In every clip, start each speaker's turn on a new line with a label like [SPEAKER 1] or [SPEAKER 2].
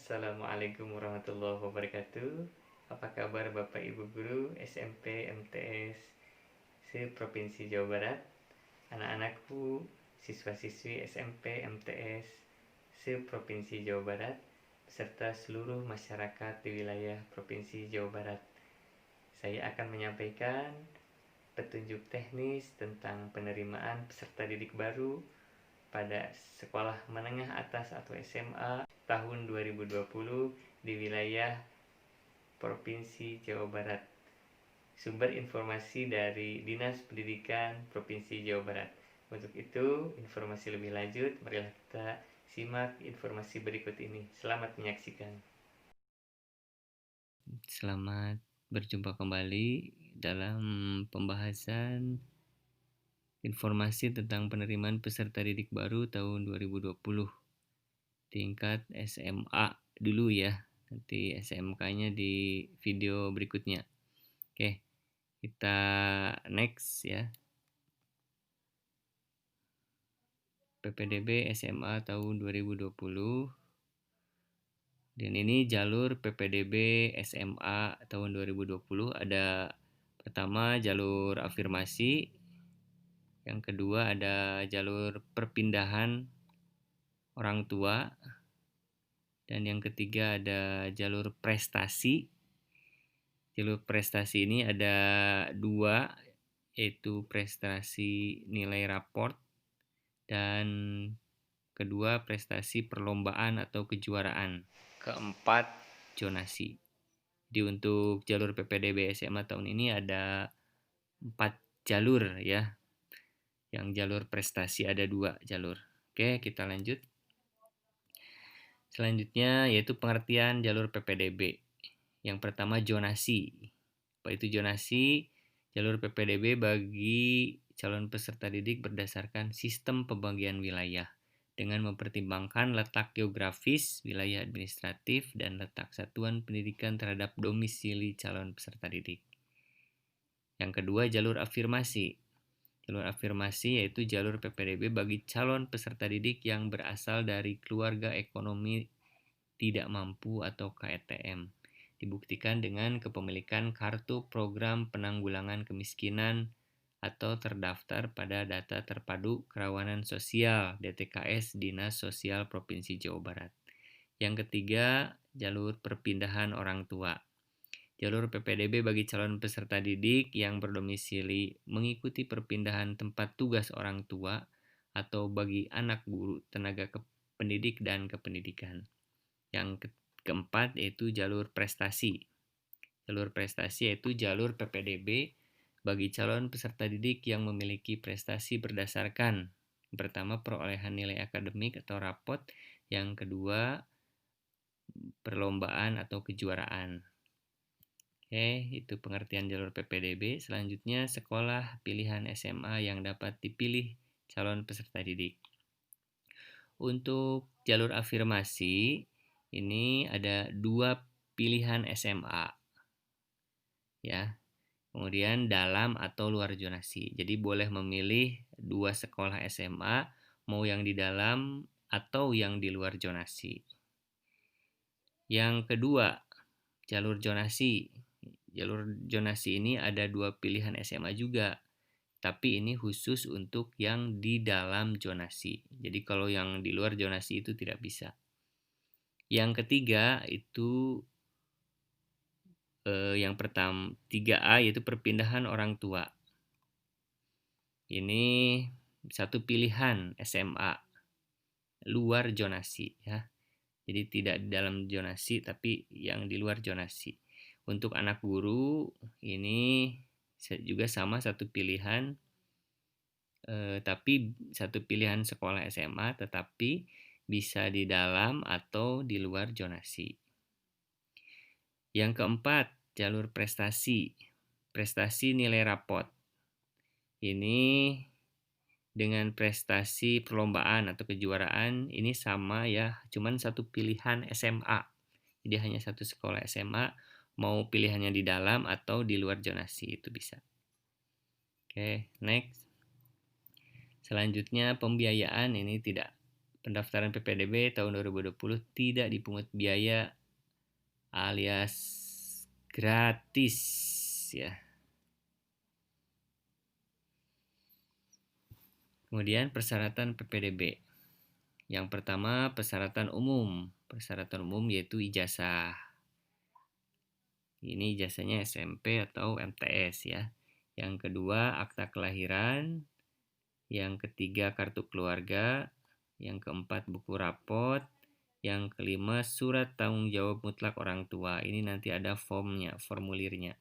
[SPEAKER 1] Assalamualaikum warahmatullahi wabarakatuh. Apa kabar Bapak Ibu Guru SMP MTS se-Provinsi Jawa Barat, anak-anakku, siswa-siswi SMP MTS se-Provinsi Jawa Barat, beserta seluruh masyarakat di wilayah Provinsi Jawa Barat. Saya akan menyampaikan petunjuk teknis tentang penerimaan peserta didik baru pada sekolah menengah atas atau SMA tahun 2020 di wilayah Provinsi Jawa Barat. Sumber informasi dari Dinas Pendidikan Provinsi Jawa Barat. Untuk itu, informasi lebih lanjut, marilah kita simak informasi berikut ini. Selamat menyaksikan. Selamat berjumpa kembali dalam pembahasan informasi tentang penerimaan peserta didik baru tahun 2020 tingkat SMA dulu ya. Nanti SMK-nya di video berikutnya. Oke, kita next ya. PPDB SMA tahun 2020. Dan ini jalur PPDB SMA tahun 2020. Ada pertama jalur afirmasi, yang kedua ada jalur perpindahan orang tua, dan yang ketiga ada jalur prestasi. Jalur prestasi ini ada dua, yaitu prestasi nilai raport dan kedua prestasi perlombaan atau kejuaraan. Keempat, zonasi. Jadi untuk jalur PPDB SMA tahun ini ada 4 jalur ya. Yang jalur prestasi ada 2 jalur. Oke, kita lanjut. Selanjutnya yaitu pengertian jalur PPDB. Yang pertama, zonasi. Apa itu zonasi? Jalur PPDB bagi calon peserta didik berdasarkan sistem pembagian wilayah dengan mempertimbangkan letak geografis, wilayah administratif, dan letak satuan pendidikan terhadap domisili calon peserta didik. Yang kedua, jalur afirmasi. Jalur afirmasi yaitu jalur PPDB bagi calon peserta didik yang berasal dari keluarga ekonomi tidak mampu atau KETM. Dibuktikan dengan kepemilikan kartu program penanggulangan kemiskinan atau terdaftar pada data terpadu kerawanan sosial DTKS Dinas Sosial Provinsi Jawa Barat. Yang ketiga, jalur perpindahan orang tua. Jalur PPDB bagi calon peserta didik yang berdomisili mengikuti perpindahan tempat tugas orang tua atau bagi anak guru, tenaga pendidik, dan kependidikan. Yang keempat yaitu jalur prestasi. Jalur prestasi yaitu jalur PPDB bagi calon peserta didik yang memiliki prestasi berdasarkan pertama perolehan nilai akademik atau rapot, yang kedua perlombaan atau kejuaraan. Oke, itu pengertian jalur PPDB. Selanjutnya, sekolah pilihan SMA yang dapat dipilih calon peserta didik. Untuk jalur afirmasi, ini ada 2 pilihan SMA. Ya. Kemudian dalam atau luar zonasi. Jadi boleh memilih 2 sekolah SMA, mau yang di dalam atau yang di luar zonasi. Yang kedua, jalur zonasi. Jalur zonasi ini ada 2 pilihan SMA juga, tapi ini khusus untuk yang di dalam zonasi. Jadi kalau yang di luar zonasi itu tidak bisa. Yang ketiga itu yang pertama 3A yaitu perpindahan orang tua. Ini satu pilihan SMA luar zonasi ya. Jadi tidak di dalam zonasi tapi yang di luar zonasi. Untuk anak guru ini juga sama satu pilihan tapi satu pilihan sekolah SMA tetapi bisa di dalam atau di luar zonasi. Yang keempat, jalur prestasi. Prestasi nilai rapot. Ini dengan prestasi perlombaan atau kejuaraan ini sama ya, cuman satu pilihan SMA. Jadi hanya satu sekolah SMA, mau pilihannya di dalam atau di luar zonasi itu bisa. Oke, next. Selanjutnya pembiayaan ini tidak pendaftaran PPDB tahun 2020 tidak dipungut biaya alias gratis ya. Kemudian persyaratan PPDB. Yang pertama persyaratan umum. Persyaratan umum yaitu ijazah. Ini ijazahnya SMP atau MTS ya. Yang kedua akta kelahiran. Yang ketiga kartu keluarga. Yang keempat buku rapot. Yang kelima surat tanggung jawab mutlak orang tua. Ini nanti ada formulirnya.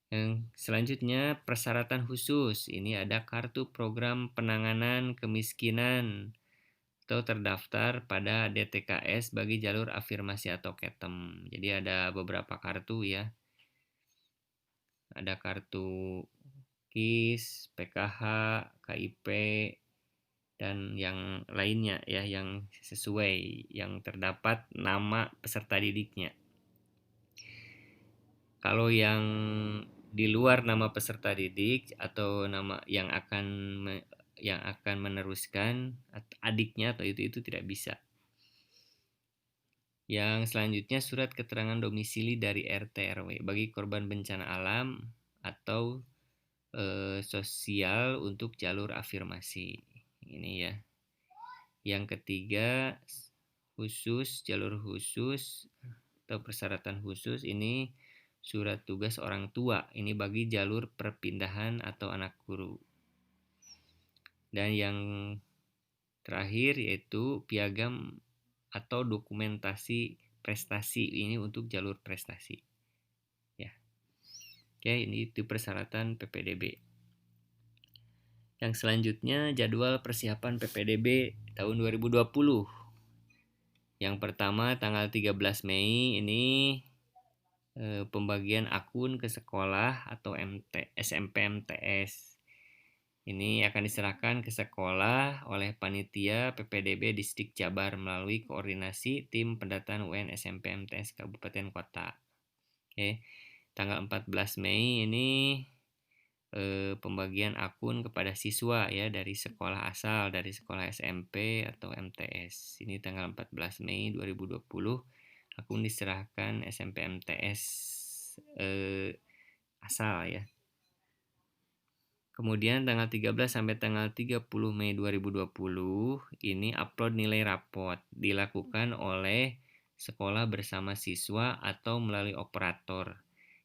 [SPEAKER 1] Yang selanjutnya persyaratan khusus. Ini ada kartu program penanganan kemiskinan atau terdaftar pada DTKS bagi jalur afirmasi atau KETEM. Jadi ada beberapa kartu ya. Ada kartu KIS, PKH, KIP, dan yang lainnya ya yang sesuai yang terdapat nama peserta didiknya. Kalau yang di luar nama peserta didik atau nama yang akan meneruskan adiknya atau itu tidak bisa. Yang selanjutnya surat keterangan domisili dari RT RW bagi korban bencana alam atau sosial untuk jalur afirmasi. Ini ya. Yang ketiga jalur khusus atau persyaratan khusus ini surat tugas orang tua. Ini bagi jalur perpindahan atau anak guru. Dan yang terakhir yaitu piagam atau dokumentasi prestasi ini untuk jalur prestasi. Ya. Oke, ini itu persyaratan PPDB. Yang selanjutnya jadwal persiapan PPDB tahun 2020. Yang pertama tanggal 13 Mei ini pembagian akun ke sekolah atau SMP MTS. Ini akan diserahkan ke sekolah oleh panitia PPDB Distrik Jabar melalui koordinasi tim pendataan UN SMP MTS Kabupaten Kota. Oke. Tanggal 14 Mei ini pembagian akun kepada siswa ya dari sekolah asal, dari sekolah SMP atau MTS. Ini tanggal 14 Mei 2020 akun diserahkan SMP MTS asal ya. Kemudian tanggal 13 sampai tanggal 30 Mei 2020 ini upload nilai rapot dilakukan oleh sekolah bersama siswa atau melalui operator.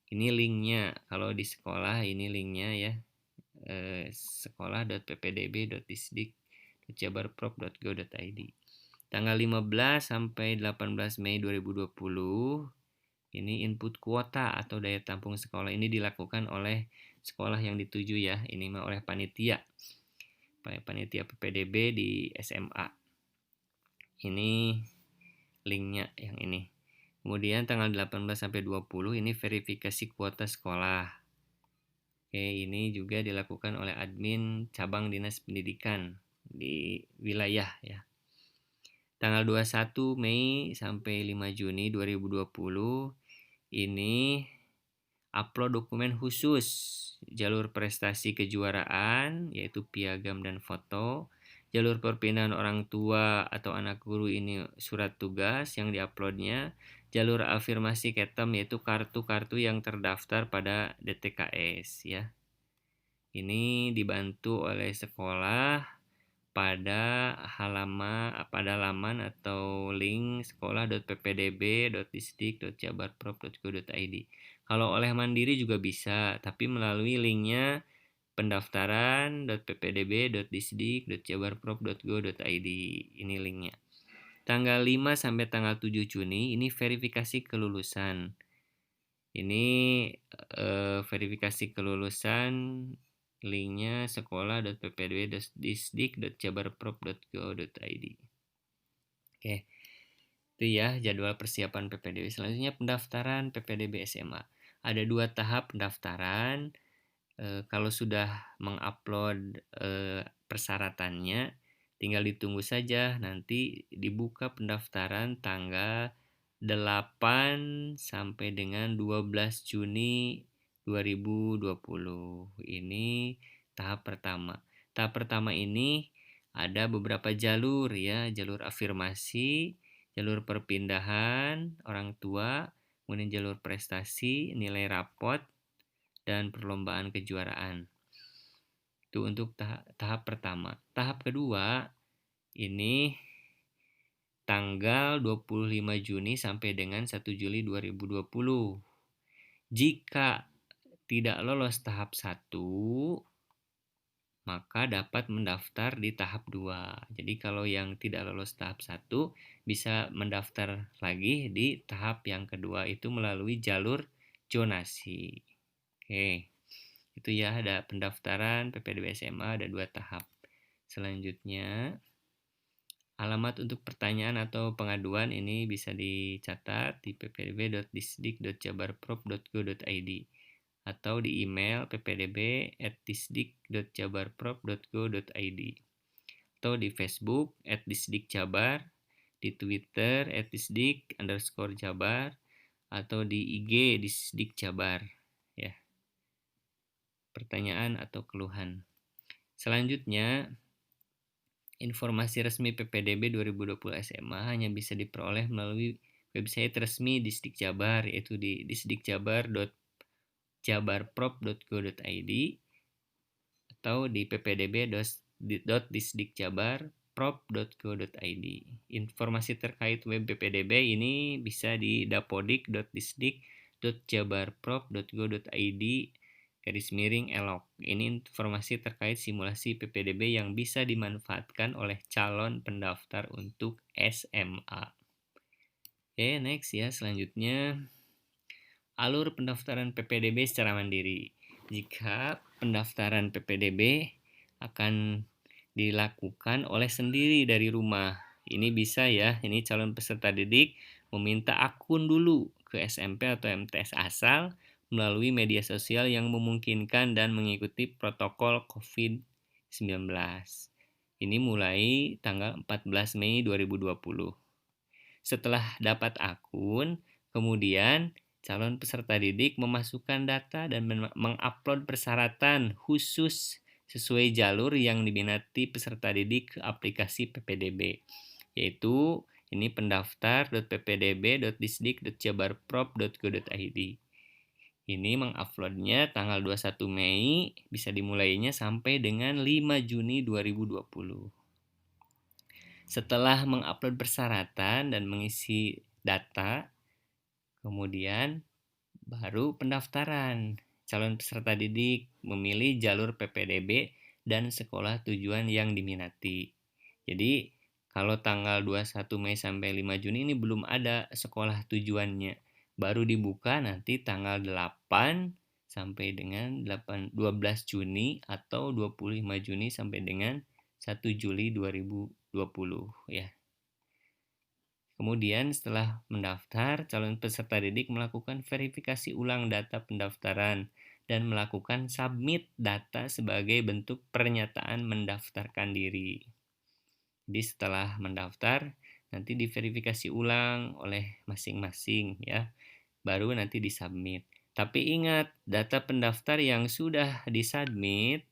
[SPEAKER 1] Ini linknya, kalau di sekolah ini linknya ya, sekolah.ppdb.disdik.jabarprov.go.id. Tanggal 15 sampai 18 Mei 2020 ini input kuota atau daya tampung sekolah ini dilakukan oleh sekolah yang dituju ya, ini mah oleh panitia PPDB di SMA. Ini linknya yang ini. Kemudian tanggal 18 sampai 20 ini verifikasi kuota sekolah. Oke, ini juga dilakukan oleh admin cabang Dinas Pendidikan di wilayah ya. Tanggal 21 Mei sampai 5 Juni 2020 ini upload dokumen khusus jalur prestasi kejuaraan yaitu piagam dan foto. Jalur perpindahan orang tua atau anak guru ini surat tugas yang diuploadnya. Jalur afirmasi KETEM yaitu kartu-kartu yang terdaftar pada DTKS ya. Ini dibantu oleh sekolah pada laman atau link sekolah.ppdb.disdik.jabarprov.go.id. Kalau oleh mandiri juga bisa, tapi melalui linknya pendaftaran.ppdb.disdik.jabarprov.go.id. Ini linknya. Tanggal 5 sampai tanggal 7 Juni ini verifikasi kelulusan. Ini verifikasi kelulusan linknya sekolah.ppdb.disdik.jabarprov.go.id. Oke, itu ya jadwal persiapan PPDB. Selanjutnya pendaftaran PPDB SMA. Ada 2 tahap pendaftaran. Kalau sudah mengupload persyaratannya, tinggal ditunggu saja. Nanti dibuka pendaftaran tanggal 8 sampai dengan 12 Juni 2020. Ini tahap pertama. Tahap pertama ini ada beberapa jalur ya, jalur afirmasi, jalur perpindahan orang tua, kemudian jalur prestasi, nilai rapot, dan perlombaan kejuaraan. Itu untuk tahap pertama. Tahap kedua ini tanggal 25 Juni sampai dengan 1 Juli 2020. Jika tidak lolos tahap 1, maka dapat mendaftar di tahap 2. Jadi kalau yang tidak lolos tahap 1 bisa mendaftar lagi di tahap yang kedua, itu melalui jalur zonasi. Oke. Itu ya, ada pendaftaran PPDB SMA, ada 2 tahap. Selanjutnya, alamat untuk pertanyaan atau pengaduan ini bisa dicatat di ppdb.disdik.jabarprop.go.id atau di email ppdb@disdik.jabarprop.go.id atau di Facebook @disdikjabar, di Twitter @disdik_jabar atau di IG disdikjabar ya. Pertanyaan atau keluhan. Selanjutnya, informasi resmi PPDB 2020 SMA hanya bisa diperoleh melalui website resmi Disdik Jabar, yaitu di disdikjabar.jabarprop.go.id atau di ppdb.disdikjabarprop.go.id. Informasi terkait web PPDB ini bisa di dapodik.disdik.jabarprop.go.id _elok. Ini informasi terkait simulasi PPDB yang bisa dimanfaatkan oleh calon pendaftar untuk SMA. Oke, next ya, selanjutnya alur pendaftaran PPDB secara mandiri. Jika pendaftaran PPDB akan dilakukan oleh sendiri dari rumah, ini bisa ya, ini calon peserta didik meminta akun dulu ke SMP atau MTS asal melalui media sosial yang memungkinkan dan mengikuti protokol COVID-19. Ini mulai tanggal 14 Mei 2020. Setelah dapat akun, kemudian calon peserta didik memasukkan data dan mengupload persyaratan khusus sesuai jalur yang diminati peserta didik ke aplikasi PPDB, yaitu ini pendaftar.ppdb.disdik.jabarprop.go.id. Ini menguploadnya tanggal 21 Mei, bisa dimulainya sampai dengan 5 Juni 2020. Setelah mengupload persyaratan dan mengisi data, kemudian baru pendaftaran. Calon peserta didik memilih jalur PPDB dan sekolah tujuan yang diminati. Jadi, kalau tanggal 21 Mei sampai 5 Juni ini belum ada sekolah tujuannya. Baru dibuka nanti tanggal 8 sampai dengan 12 Juni atau 25 Juni sampai dengan 1 Juli 2020 ya. Kemudian setelah mendaftar, calon peserta didik melakukan verifikasi ulang data pendaftaran dan melakukan submit data sebagai bentuk pernyataan mendaftarkan diri. Jadi setelah mendaftar, nanti diverifikasi ulang oleh masing-masing ya, baru nanti disubmit. Tapi ingat, data pendaftar yang sudah disubmit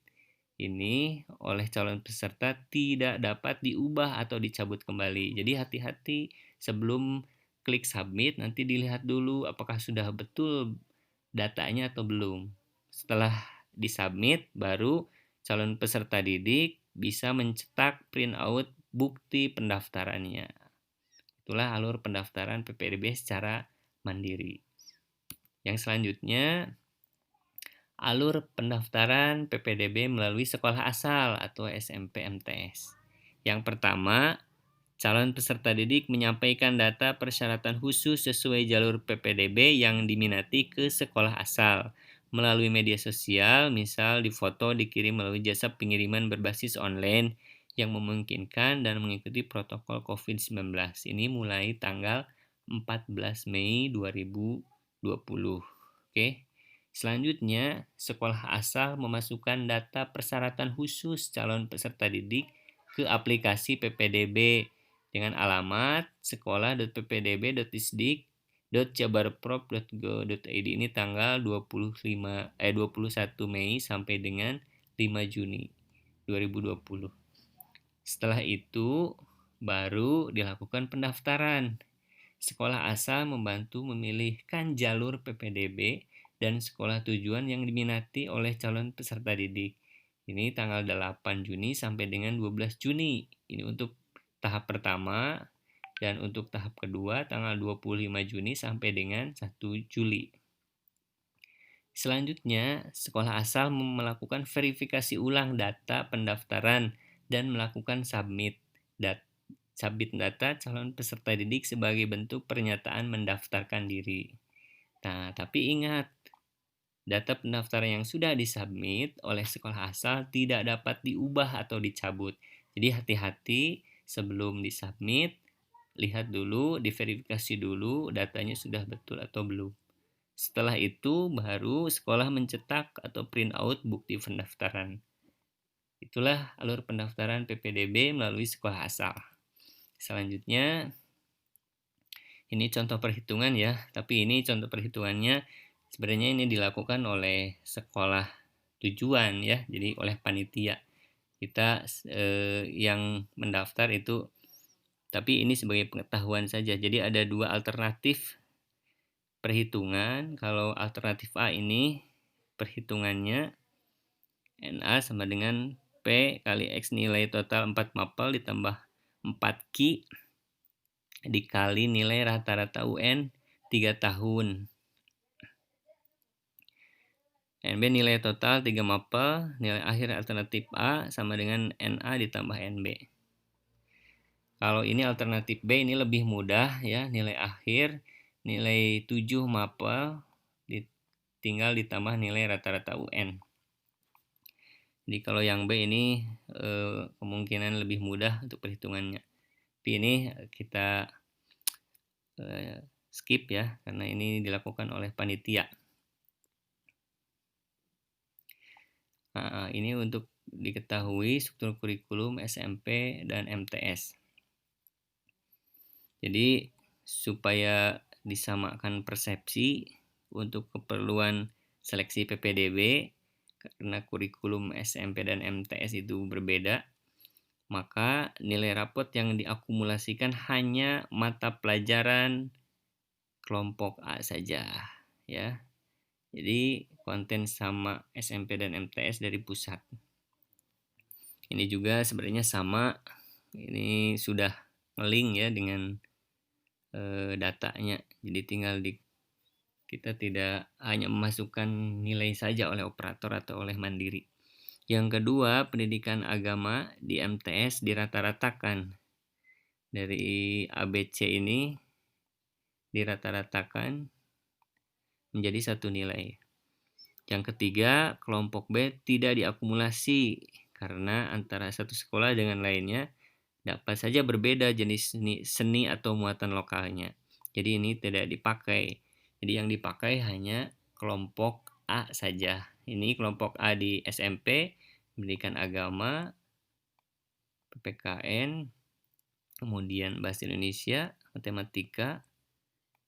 [SPEAKER 1] ini oleh calon peserta tidak dapat diubah atau dicabut kembali. Jadi hati-hati sebelum klik submit, nanti dilihat dulu apakah sudah betul datanya atau belum. Setelah disubmit, baru calon peserta didik bisa mencetak print out bukti pendaftarannya. Itulah alur pendaftaran PPDB secara mandiri. Yang selanjutnya, alur pendaftaran PPDB melalui sekolah asal atau SMP MTS. Yang pertama, calon peserta didik menyampaikan data persyaratan khusus sesuai jalur PPDB yang diminati ke sekolah asal melalui media sosial, misal difoto dikirim melalui jasa pengiriman berbasis online yang memungkinkan dan mengikuti protokol COVID-19. Ini mulai tanggal 14 Mei 2020. Oke. Selanjutnya, sekolah asal memasukkan data persyaratan khusus calon peserta didik ke aplikasi PPDB dengan alamat sekolah.ppdb.disdik.jabarprop.go.id. Ini tanggal 21 Mei sampai dengan 5 Juni 2020. Setelah itu baru dilakukan pendaftaran. Sekolah asal membantu memilihkan jalur PPDB dan sekolah tujuan yang diminati oleh calon peserta didik. Ini tanggal 8 Juni sampai dengan 12 Juni. Ini untuk tahap pertama, dan untuk tahap kedua tanggal 25 Juni sampai dengan 1 Juli. Selanjutnya, sekolah asal melakukan verifikasi ulang data pendaftaran dan melakukan submit data calon peserta didik sebagai bentuk pernyataan mendaftarkan diri. Nah, tapi ingat, data pendaftaran yang sudah disubmit oleh sekolah asal tidak dapat diubah atau dicabut. Jadi hati-hati sebelum disubmit, lihat dulu, diverifikasi dulu datanya sudah betul atau belum. Setelah itu baru sekolah mencetak atau print out bukti pendaftaran. Itulah alur pendaftaran PPDB melalui sekolah asal. Selanjutnya, ini contoh perhitungan ya, tapi ini contoh perhitungannya sebenarnya ini dilakukan oleh sekolah tujuan ya, jadi oleh panitia. Kita yang mendaftar itu, tapi ini sebagai pengetahuan saja. Jadi ada dua alternatif perhitungan. Kalau alternatif A ini perhitungannya NA sama dengan P kali X nilai total 4 mapel ditambah 4 Q dikali nilai rata-rata UN 3 tahun. NB nilai total 3 mapel, nilai akhir alternatif A sama dengan NA ditambah NB. Kalau ini alternatif B ini lebih mudah ya, nilai akhir nilai 7 mapel tinggal ditambah nilai rata-rata UN. Jadi kalau yang B ini kemungkinan lebih mudah untuk perhitungannya. Tapi ini kita skip ya, karena ini dilakukan oleh panitia. Nah, ini untuk diketahui struktur kurikulum SMP dan MTS. Jadi supaya disamakan persepsi untuk keperluan seleksi PPDB, karena kurikulum SMP dan MTS itu berbeda, maka nilai rapot yang diakumulasikan hanya mata pelajaran kelompok A saja ya. Jadi konten sama SMP dan MTS dari pusat. Ini juga sebenarnya sama, ini sudah nge-link ya dengan datanya. Jadi tinggal kita tidak hanya memasukkan nilai saja oleh operator atau oleh mandiri. Yang kedua, pendidikan agama di MTS dirata-ratakan. Dari ABC ini dirata-ratakan menjadi satu nilai. Yang ketiga, kelompok B tidak diakumulasi karena antara satu sekolah dengan lainnya dapat saja berbeda jenis seni atau muatan lokalnya. Jadi ini tidak dipakai. Jadi yang dipakai hanya kelompok A saja. Ini kelompok A di SMP, pendidikan agama, PPKN, kemudian bahasa Indonesia, matematika,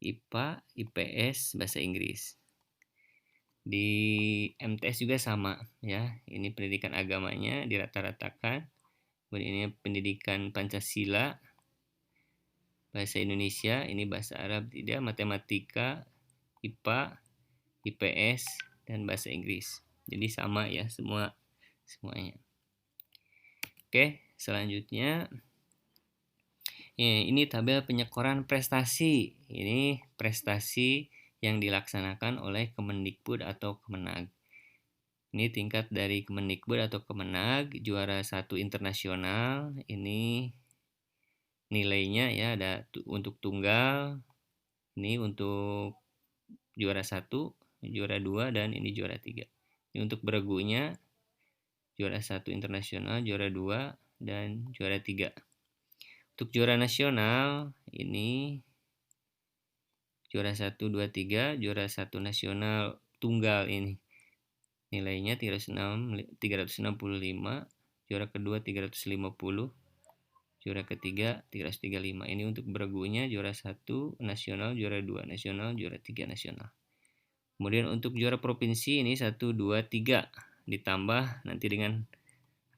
[SPEAKER 1] IPA, IPS, bahasa Inggris. Di MTS juga sama ya. Ini pendidikan agamanya dirata-ratakan. Kemudian ini pendidikan Pancasila, bahasa Indonesia, ini bahasa Arab tidak, matematika, IPA, IPS, dan bahasa Inggris. Jadi sama ya semuanya. Oke, selanjutnya ini tabel penyekoran prestasi. Ini prestasi yang dilaksanakan oleh Kemendikbud atau Kemenag. Ini tingkat dari Kemendikbud atau Kemenag, juara 1 internasional, ini nilainya ya ada untuk tunggal, ini untuk juara 1, juara 2, dan ini juara 3. Ini untuk beregunya juara 1 internasional, juara 2, dan juara 3. Untuk juara nasional ini juara 1, 2, 3, juara 1 nasional tunggal ini nilainya 365, juara kedua 350, juara ketiga 335. Ini untuk beregunya juara 1 nasional, juara 2 nasional, juara 3 nasional. Kemudian untuk juara provinsi ini 1, 2, 3 ditambah nanti dengan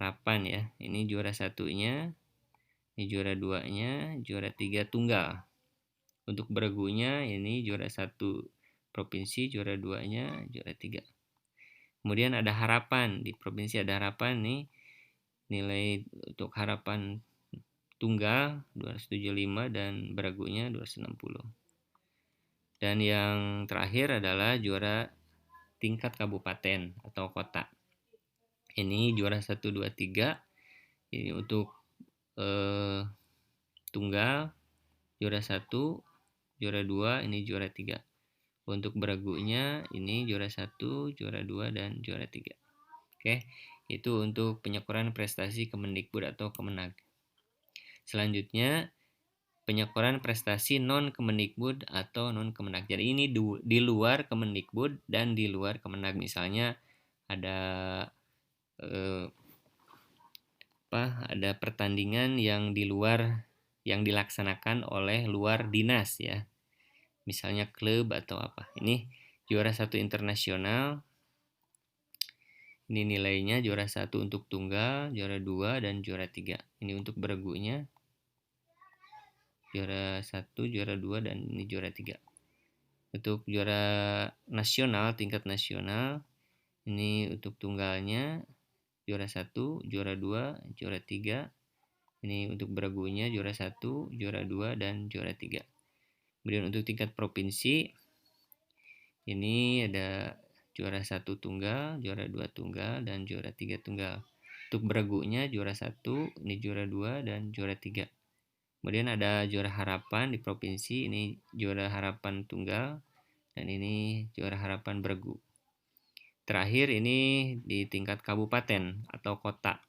[SPEAKER 1] harapan ya. Ini juara satunya, ini juara duanya, juara 3 tunggal. Untuk bergunya ini juara 1 provinsi, juara duanya, juara 3. Kemudian ada harapan, di provinsi ada harapan nih, nilai untuk harapan tunggal 275 dan beragunya 260. Dan yang terakhir adalah juara tingkat kabupaten atau kota. Ini juara 1, 2, 3. Ini untuk tunggal juara 1, juara 2, ini juara 3. Untuk beragunya ini juara 1, juara 2, dan juara 3. Oke, itu untuk penyekuran prestasi Kemendikbud atau Kemenag. Selanjutnya, penyekuran prestasi non Kemendikbud atau non Kemenag. Jadi ini di luar Kemendikbud dan di luar Kemenag. Misalnya ada ada pertandingan yang di luar yang dilaksanakan oleh luar dinas ya. Misalnya klub atau apa. Ini juara 1 internasional. Ini nilainya juara 1 untuk tunggal, juara 2, dan juara 3. Ini untuk bergunya. Juara 1, juara 2, dan ini juara 3. Untuk juara nasional, tingkat nasional, ini untuk tunggalnya juara 1, juara 2, juara 3. Ini untuk bergunya juara 1, juara 2, dan juara 3. Kemudian untuk tingkat provinsi, ini ada juara 1 tunggal, juara 2 tunggal, dan juara 3 tunggal. Untuk beragunya juara 1, ini juara 2, dan juara 3. Kemudian ada juara harapan di provinsi, ini juara harapan tunggal, dan ini juara harapan beragu. Terakhir ini di tingkat kabupaten atau kota.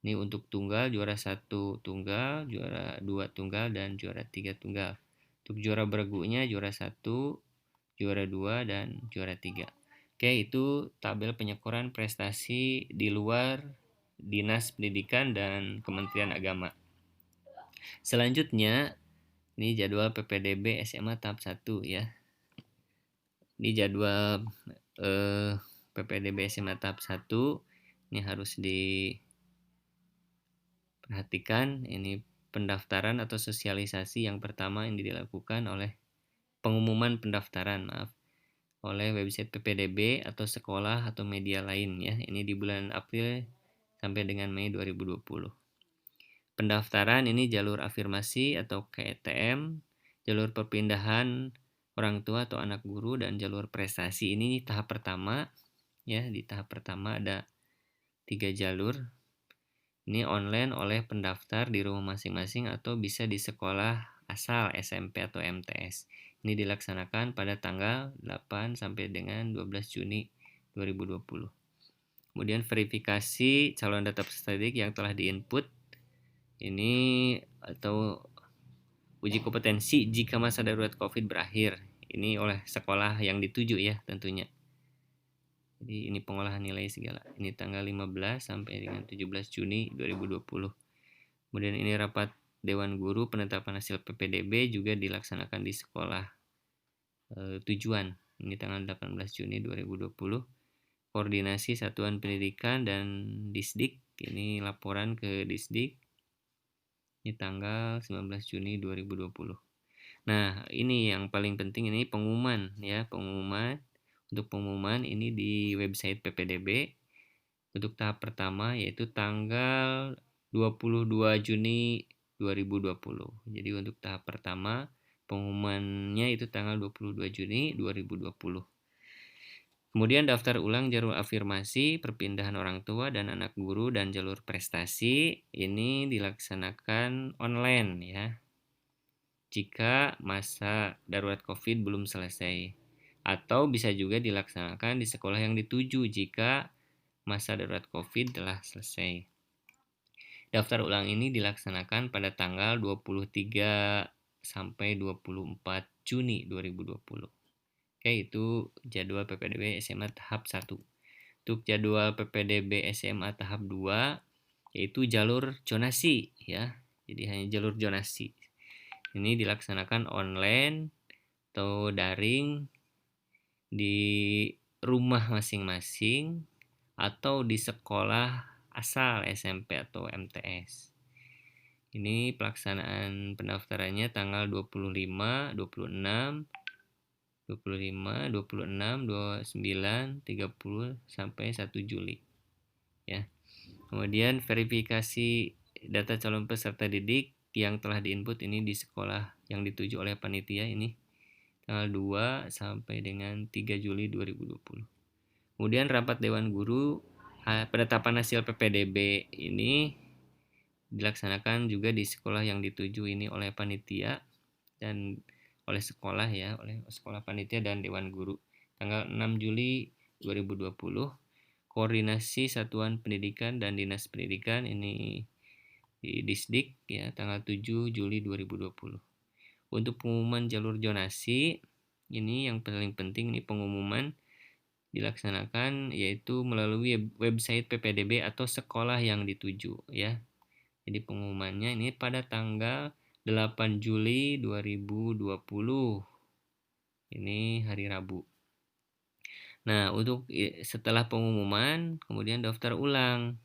[SPEAKER 1] Ini untuk tunggal juara 1 tunggal, juara 2 tunggal, dan juara 3 tunggal. Untuk juara beragunya juara 1, juara 2, dan juara 3. Oke, itu tabel penyekuran prestasi di luar Dinas Pendidikan dan Kementerian Agama. Selanjutnya, ini jadwal PPDB SMA tahap 1 ya. Ini jadwal PPDB SMA tahap 1. Ini harus diperhatikan. Ini pendaftaran atau sosialisasi yang pertama yang dilakukan oleh pengumuman pendaftaran, oleh website PPDB atau sekolah atau media lain ya. Ini di bulan April sampai dengan Mei 2020. Pendaftaran ini jalur afirmasi atau KTM, jalur perpindahan orang tua atau anak guru, dan jalur prestasi. Ini tahap pertama ya. Di tahap pertama ada 3 jalur. Ini online oleh pendaftar di rumah masing-masing atau bisa di sekolah asal SMP atau MTS. Ini dilaksanakan pada tanggal 8 sampai dengan 12 Juni 2020. Kemudian verifikasi calon data peserta didik yang telah diinput ini atau uji kompetensi jika masa darurat COVID berakhir. Ini oleh sekolah yang dituju ya tentunya. Jadi ini pengolahan nilai segala. Ini tanggal 15 sampai dengan 17 Juni 2020. Kemudian ini rapat Dewan Guru penetapan hasil PPDB juga dilaksanakan di sekolah tujuan. Ini tanggal 18 Juni 2020. Koordinasi Satuan Pendidikan dan Disdik. Ini laporan ke Disdik. Ini tanggal 19 Juni 2020. Nah, ini yang paling penting ini pengumuman ya, pengumuman. Untuk pengumuman ini di website PPDB untuk tahap pertama yaitu tanggal 22 Juni 2020. Jadi untuk tahap pertama pengumumannya itu tanggal 22 Juni 2020. Kemudian daftar ulang jalur afirmasi, perpindahan orang tua dan anak guru, dan jalur prestasi ini dilaksanakan online ya. Jika masa darurat COVID belum selesai. Atau bisa juga dilaksanakan di sekolah yang dituju jika masa darurat COVID telah selesai. Daftar ulang ini dilaksanakan pada tanggal 23 sampai 24 Juni 2020. Oke, itu jadwal PPDB SMA tahap 1. Untuk jadwal PPDB SMA tahap 2 yaitu jalur zonasi ya. Jadi hanya jalur zonasi. Ini dilaksanakan online atau daring di rumah masing-masing atau di sekolah asal SMP atau MTS. Ini pelaksanaan pendaftarannya tanggal 25, 26, 25, 26, 29, 30 sampai 1 Juli. Ya. Kemudian verifikasi data calon peserta didik yang telah diinput ini di sekolah yang dituju oleh panitia ini tanggal 2 sampai dengan 3 Juli 2020. Kemudian rapat Dewan Guru penetapan hasil PPDB ini dilaksanakan juga di sekolah yang dituju ini oleh panitia dan oleh sekolah ya, oleh sekolah panitia dan Dewan Guru. Tanggal 6 Juli 2020, koordinasi satuan pendidikan dan dinas pendidikan ini di Disdik ya, tanggal 7 Juli 2020. Untuk pengumuman jalur zonasi, ini yang paling penting ini pengumuman dilaksanakan yaitu melalui website PPDB atau sekolah yang dituju ya. Jadi pengumumannya ini pada tanggal 8 Juli 2020. Ini hari Rabu. Nah, untuk setelah pengumuman kemudian daftar ulang.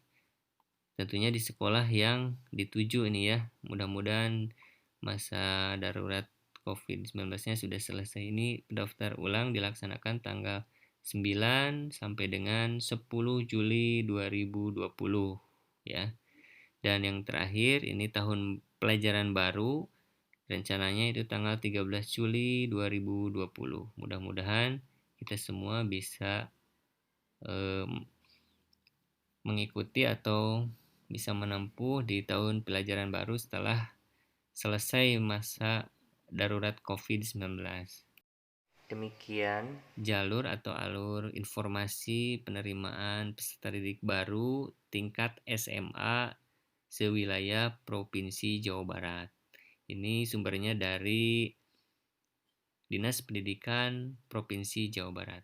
[SPEAKER 1] Tentunya di sekolah yang dituju ini ya. Mudah-mudahan masa darurat COVID-19-nya sudah selesai. Ini daftar ulang dilaksanakan tanggal 9 sampai dengan 10 Juli 2020 ya. Dan yang terakhir ini tahun pelajaran baru rencananya itu tanggal 13 Juli 2020. Mudah-mudahan kita semua bisa mengikuti atau bisa menempuh di tahun pelajaran baru setelah selesai masa darurat COVID-19. Demikian jalur atau alur informasi penerimaan peserta didik baru tingkat SMA sewilayah Provinsi Jawa Barat. Ini sumbernya dari Dinas Pendidikan Provinsi Jawa Barat.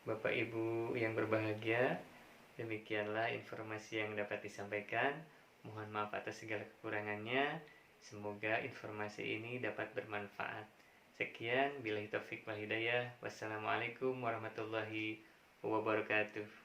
[SPEAKER 1] Bapak Ibu yang berbahagia, demikianlah informasi yang dapat disampaikan. Mohon maaf atas segala kekurangannya. Semoga informasi ini dapat bermanfaat. Sekian, billahi taufik wal hidayah. Wassalamualaikum warahmatullahi wabarakatuh.